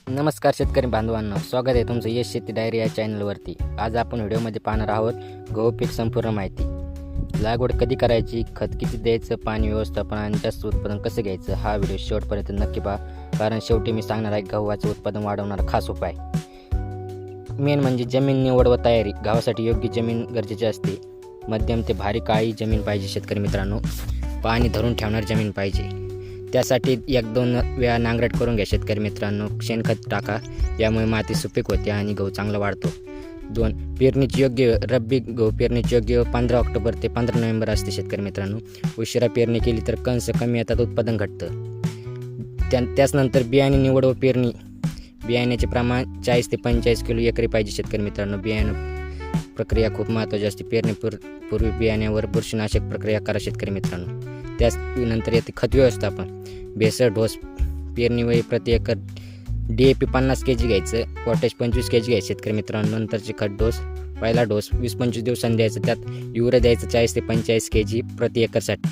नमस्कार शेतकरी बांधवांनो, स्वागत आहे तुमचं यश शेती डायरी या चॅनलवरती। आज आपण व्हिडिओमध्ये पाहणार आहोत गहू पीक संपूर्ण माहिती। लागवड कधी करायची, खत किती द्यायचं, पाणी व्यवस्थापन आणि जास्त उत्पादन कसं घ्यायचं, हा व्हिडिओ शेवटपर्यंत नक्की पहा, कारण शेवटी मी सांगणार आहे गव्हाचं उत्पादन वाढवणारा खास उपाय। मेन म्हणजे जमीन निवड व तयारी। गव्हासाठी योग्य जमीन गरजेची असते। मध्यम ते भारी काळी जमीन पाहिजे शेतकरी मित्रांनो। पाणी धरून ठेवणारी जमीन पाहिजे। त्यासाठी 1-2 वेळा नांगरट करून घ्या शेतकरी मित्रांनो। शेणखत टाका, यामुळे माती सुपीक होते आणि गहू चांगला वाढतो। 2. पेरणीची योग्य रब्बी गहू पेरणीची योग्य 15 ऑक्टोबर ते 15 नोव्हेंबर असते शेतकरी मित्रांनो। उशिरा पेरणी केली तर कंस कमी येतात, उत्पादन घटतं। त्याचनंतर बियाणे निवड व पेरणी। बियाण्याचे प्रमाण 40 ते 45 किलो एकरी पाहिजे शेतकरी मित्रांनो। बियाणं प्रक्रिया खूप महत्त्वाची असते। पेरणीपूर्वी बियाण्यावर बुरशीनाशक प्रक्रिया करा शेतकरी मित्रांनो। त्यानंतर येते खत व्यवस्थापन। भेसळ डोस पेरणीवेळी प्रति एकर DAP 50 kg घ्यायचं, पोटॅश 25 kg घ्यायचं शेतकरी मित्रांनो। नंतरचे खत डोस, पहिला डोस 20-25 दिवसांनी द्यायचं। त्यात युरिया द्यायचं 40 ते 45 kg प्रति एकरसाठी।